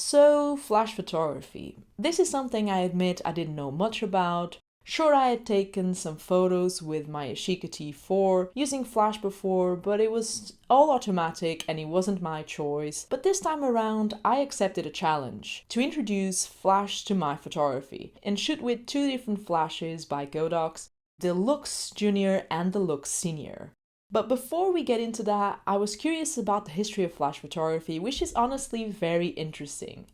So, flash photography. This is something I admit I didn't know much about. Sure, I had taken some photos with my Yashica T4 using flash before, but it was all automatic and it wasn't my choice. But this time around, I accepted a challenge to introduce flash to my photography and shoot with two different flashes by Godox, the Lux Junior and the Lux Senior. But before we get into that, I was curious about the history of flash photography, which is honestly very interesting.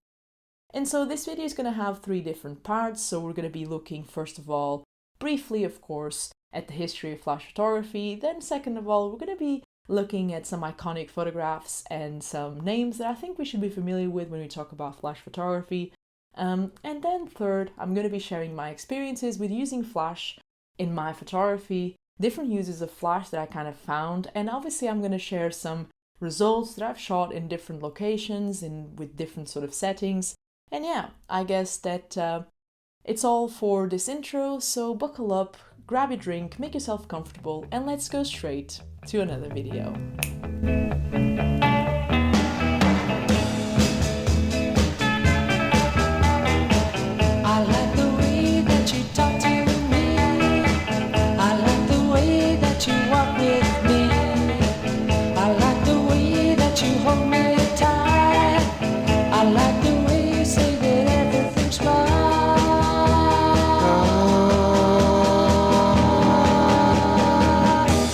And so this video is going to have three different parts. So we're going to be looking, first of all, briefly, of course, at the history of flash photography. Then second of all, we're going to be looking at some iconic photographs and some names that I think we should be familiar with when we talk about flash photography. And then third, I'm going to be sharing my experiences with using flash in my photography, different uses of flash that I kind of found, and obviously I'm going to share some results that I've shot in different locations and with different sort of settings. And yeah, I guess that it's all for this intro, so buckle up, grab a drink, make yourself comfortable, and let's go straight to another video. I like the way that you talk to me. I like the way that you walk with me. I like the way that you hold me tight. I like the way you say that everything's fine.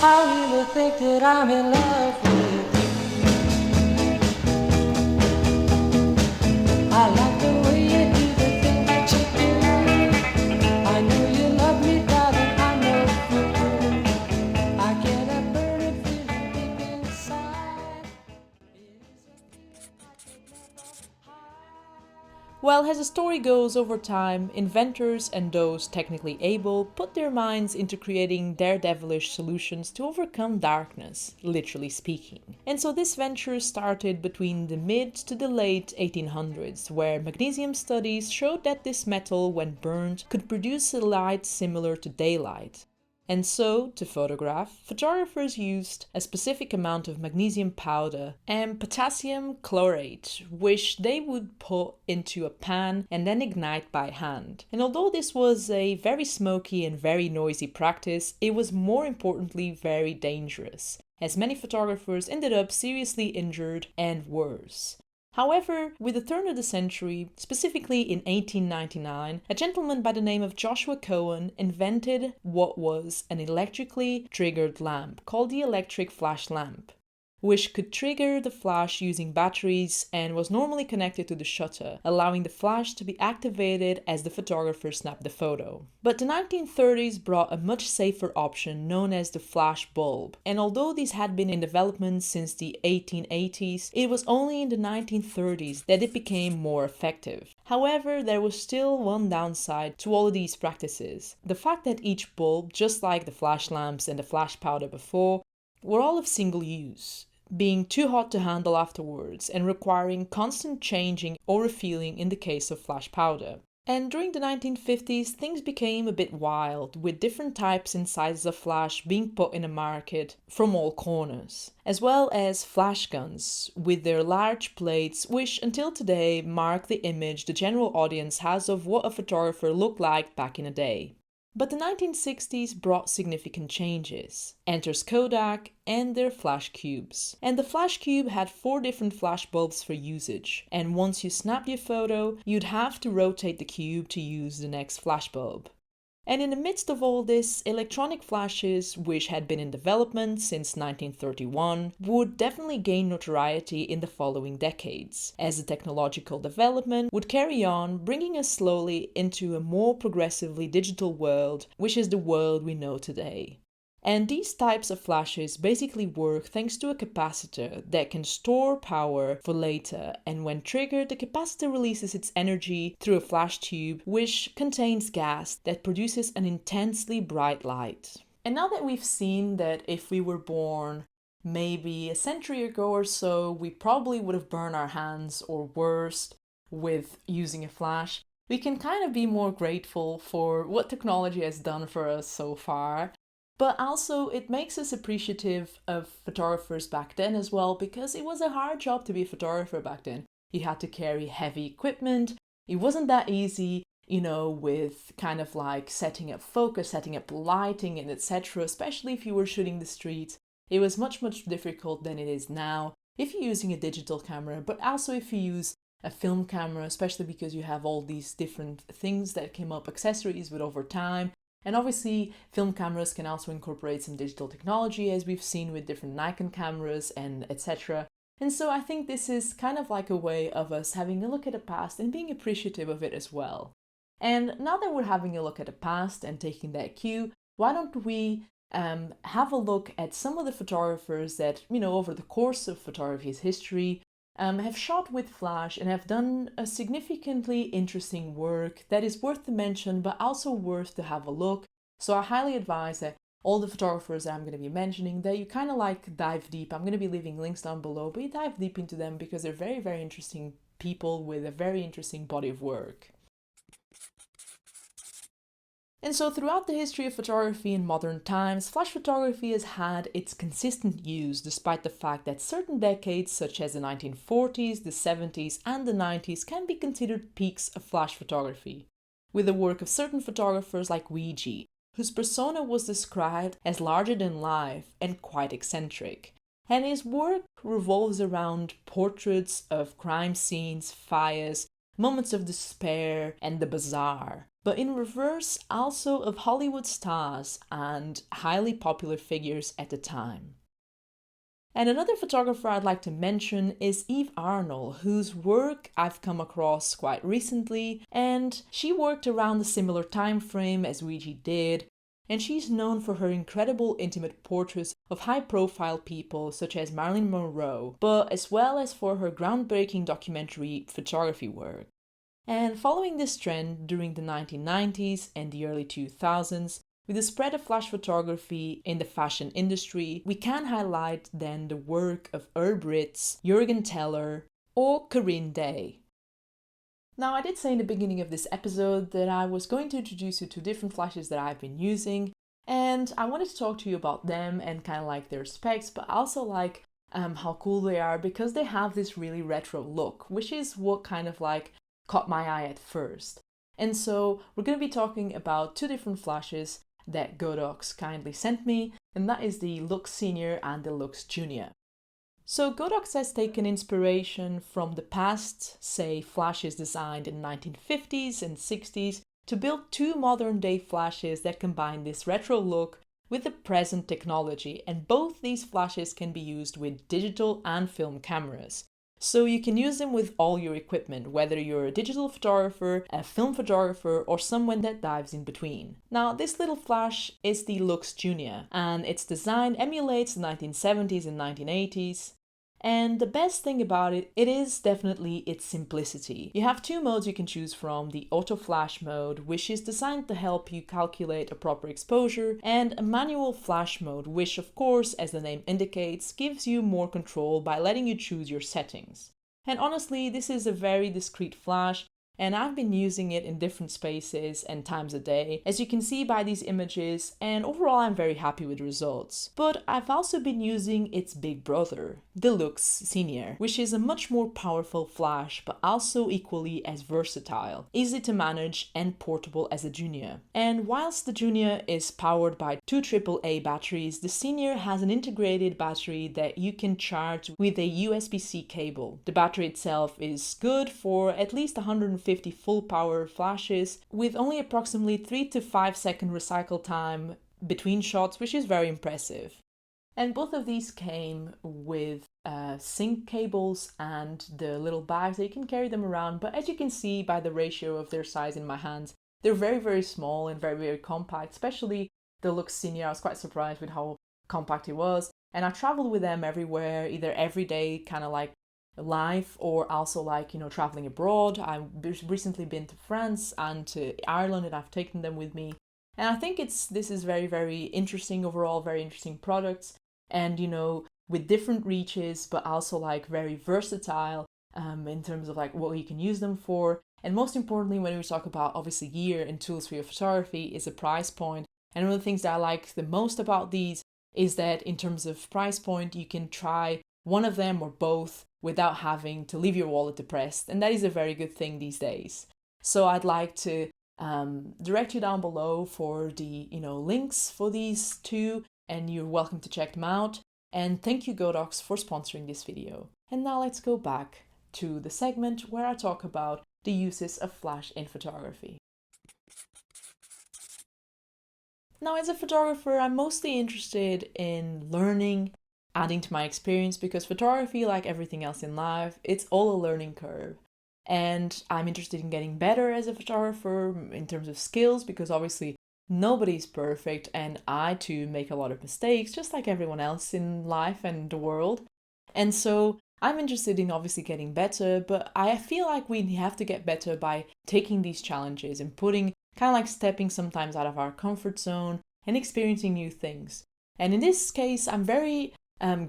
I really think that I'm in love with you. I like the way you do the things that you do. I know you love me, darling, I'm no fool. I get a burning feeling deep inside. Well, as the story goes, over time, inventors and those technically able put their minds into creating daredevilish solutions to overcome darkness, literally speaking. And so this venture started between the mid to the late 1800s, where magnesium studies showed that this metal, when burned, could produce a light similar to daylight. And so, to photograph, photographers used a specific amount of magnesium powder and potassium chlorate, which they would put into a pan and then ignite by hand. And although this was a very smoky and very noisy practice, it was more importantly very dangerous, as many photographers ended up seriously injured and worse. However, with the turn of the century, specifically in 1899, a gentleman by the name of Joshua Cohen invented what was an electrically triggered lamp called the electric flash lamp, which could trigger the flash using batteries and was normally connected to the shutter, allowing the flash to be activated as the photographer snapped the photo. But the 1930s brought a much safer option known as the flash bulb, and although these had been in development since the 1880s, it was only in the 1930s that it became more effective. However, there was still one downside to all of these practices: the fact that each bulb, just like the flash lamps and the flash powder before, were all of single use, being too hot to handle afterwards and requiring constant changing or refilling in the case of flash powder. And during the 1950s, things became a bit wild, with different types and sizes of flash being put in the market from all corners, as well as flash guns with their large plates, which until today mark the image the general audience has of what a photographer looked like back in the day. But the 1960s brought significant changes. Enters Kodak and their flash cubes. And the flash cube had 4 different flash bulbs for usage. And once you snapped your photo, you'd have to rotate the cube to use the next flash bulb. And in the midst of all this, electronic flashes, which had been in development since 1931, would definitely gain notoriety in the following decades, as the technological development would carry on, bringing us slowly into a more progressively digital world, which is the world we know today. And these types of flashes basically work thanks to a capacitor that can store power for later, and when triggered, the capacitor releases its energy through a flash tube which contains gas that produces an intensely bright light. And now that we've seen that if we were born maybe a century ago or so, we probably would have burned our hands or worse with using a flash, we can kind of be more grateful for what technology has done for us so far. But also it makes us appreciative of photographers back then as well, because it was a hard job to be a photographer back then. You had to carry heavy equipment. It wasn't that easy, with kind of like setting up focus, setting up lighting, and etc. Especially if you were shooting the streets. It was much, much difficult than it is now if you're using a digital camera, but also if you use a film camera, especially because you have all these different things that came up, accessories with over time. And obviously, film cameras can also incorporate some digital technology, as we've seen with different Nikon cameras and etc. And so I think this is kind of like a way of us having a look at the past and being appreciative of it as well. And now that we're having a look at the past and taking that cue, why don't we have a look at some of the photographers that, over the course of photography's history, have shot with flash and have done a significantly interesting work that is worth to mention, but also worth to have a look. So I highly advise that all the photographers that I'm going to be mentioning, that you kind of like dive deep. I'm going to be leaving links down below, but you dive deep into them because they're very, very interesting people with a very interesting body of work. And so throughout the history of photography in modern times, flash photography has had its consistent use despite the fact that certain decades such as the 1940s, the 70s and the 90s can be considered peaks of flash photography, with the work of certain photographers like Weegee, whose persona was described as larger than life and quite eccentric. And his work revolves around portraits of crime scenes, fires, moments of despair and the bizarre, but in reverse also of Hollywood stars and highly popular figures at the time. And another photographer I'd like to mention is Arnold, whose work I've come across quite recently, and she worked around a similar time frame as Weegee did, and she's known for her incredible intimate portraits of high-profile people such as Marilyn Monroe, but as well as for her groundbreaking documentary photography work. And following this trend during the 1990s and the early 2000s, with the spread of flash photography in the fashion industry, we can highlight then the work of Ritts, Jürgen Teller, or Corinne Day. Now, I did say in the beginning of this episode that I was going to introduce you to different flashes that I've been using, and I wanted to talk to you about them and kind of like their specs, but also like how cool they are because they have this really retro look, which is what kind of like caught my eye at first. And so we're going to be talking about two different flashes that Godox kindly sent me, and that is the Lux Senior and the Lux Junior. So Godox has taken inspiration from the past, say flashes designed in the 1950s and 60s, to build two modern day flashes that combine this retro look with the present technology, and both these flashes can be used with digital and film cameras. So you can use them with all your equipment, whether you're a digital photographer, a film photographer, or someone that dives in between. Now, this little flash is the Lux Junior, and its design emulates the 1970s and 1980s. And the best thing about it is definitely its simplicity. You have two modes you can choose from, the auto flash mode, which is designed to help you calculate a proper exposure, and a manual flash mode, which of course, as the name indicates, gives you more control by letting you choose your settings. And honestly, this is a very discreet flash, and I've been using it in different spaces and times a day, as you can see by these images, and overall I'm very happy with the results. But I've also been using its big brother, the Lux Senior, which is a much more powerful flash, but also equally as versatile, easy to manage and portable as a Junior. And whilst the Junior is powered by two AAA batteries, the Senior has an integrated battery that you can charge with a USB-C cable. The battery itself is good for at least 150 full power flashes with only approximately 3 to 5 second recycle time between shots, which is very impressive. And both of these came with sync cables and the little bags that you can carry them around, but as you can see by the ratio of their size in my hands, they're very, very small and very, very compact, especially the Lux Senior. I was quite surprised with how compact it was, and I traveled with them everywhere, either every day, kind of like life, or also like traveling abroad. I've recently been to France and to Ireland, and I've taken them with me, and I think this is very, very interesting overall, very interesting products, and with different reaches, but also like very versatile in terms of like what you can use them for. And most importantly, when we talk about obviously gear and tools for your photography, is the price point. And one of the things that I like the most about these is that in terms of price point, you can try one of them or both without having to leave your wallet depressed, and that is a very good thing these days. So I'd like to direct you down below for the links for these two, and you're welcome to check them out. And thank you Godox for sponsoring this video. And now let's go back to the segment where I talk about the uses of flash in photography. Now, as a photographer, I'm mostly interested in learning, adding to my experience, because photography, like everything else in life, it's all a learning curve. And I'm interested in getting better as a photographer in terms of skills, because obviously nobody's perfect, and I too make a lot of mistakes, just like everyone else in life and the world. And so I'm interested in obviously getting better, but I feel like we have to get better by taking these challenges and kind of like stepping sometimes out of our comfort zone and experiencing new things. And in this case, I'm very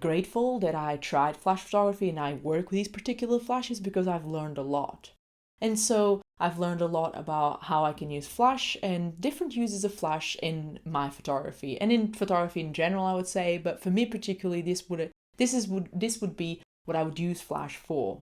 grateful that I tried flash photography and I work with these particular flashes, because I've learned a lot. And so I've learned a lot about how I can use flash and different uses of flash in my photography and in photography in general, I would say. But for me particularly, this would be what I would use flash for.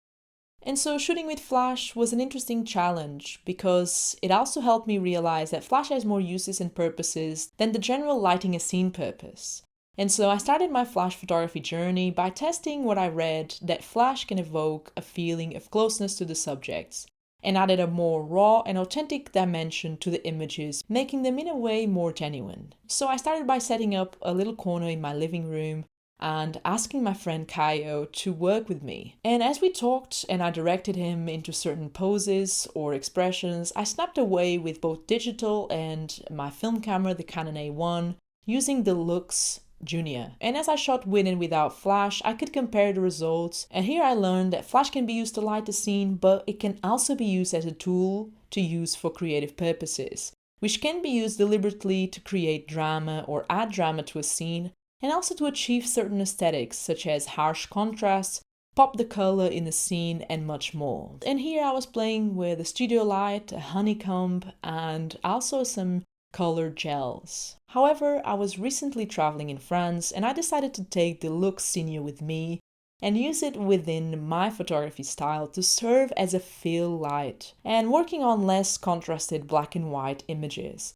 And so shooting with flash was an interesting challenge, because it also helped me realize that flash has more uses and purposes than the general lighting a scene purpose. And so I started my flash photography journey by testing what I read that flash can evoke a feeling of closeness to the subjects, and added a more raw and authentic dimension to the images, making them in a way more genuine. So I started by setting up a little corner in my living room and asking my friend Kaio to work with me. And as we talked and I directed him into certain poses or expressions, I snapped away with both digital and my film camera, the Canon A1, using the Lux Junior. And as I shot with and without flash, I could compare the results. And here I learned that flash can be used to light the scene, but it can also be used as a tool to use for creative purposes, which can be used deliberately to create drama or add drama to a scene, and also to achieve certain aesthetics such as harsh contrasts, pop the color in the scene, and much more. And here I was playing with a studio light, a honeycomb, and also some colored gels. However, I was recently traveling in France and I decided to take the Lux Senior with me and use it within my photography style to serve as a fill light and working on less contrasted black and white images.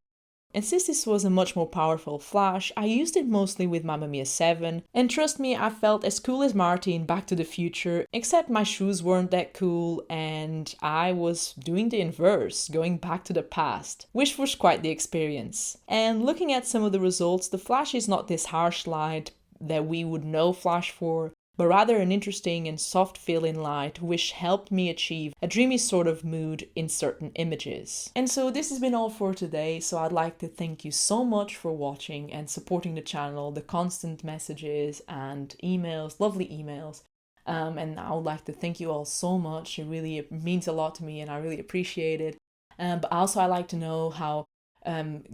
And since this was a much more powerful flash, I used it mostly with Mamma Mia 7, and trust me, I felt as cool as Marty in Back to the Future, except my shoes weren't that cool and I was doing the inverse, going back to the past, which was quite the experience. And looking at some of the results, the flash is not this harsh light that we would know flash for, but rather an interesting and soft fill-in light which helped me achieve a dreamy sort of mood in certain images. And so this has been all for today, so I'd like to thank you so much for watching and supporting the channel, the constant messages and emails, lovely emails. And I would like to thank you all so much. It really means a lot to me and I really appreciate it. But also I like to know how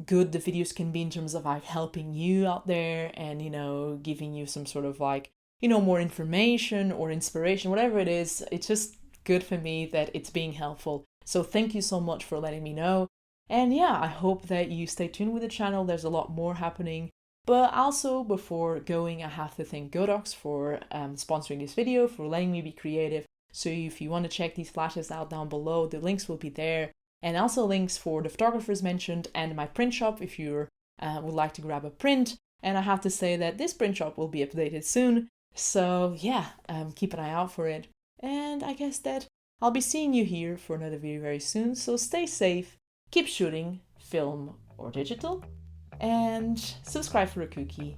good the videos can be in terms of like helping you out there and, giving you some sort of like, more information or inspiration, whatever it is. It's just good for me that it's being helpful. So thank you so much for letting me know. And yeah, I hope that you stay tuned with the channel. There's a lot more happening. But also before going, I have to thank Godox for sponsoring this video, for letting me be creative. So if you want to check these flashes out down below, the links will be there. And also links for the photographers mentioned and my print shop if you would like to grab a print. And I have to say that this print shop will be updated soon. So yeah, keep an eye out for it. And I guess that I'll be seeing you here for another video very soon. So stay safe, keep shooting, film or digital, and subscribe for a cookie.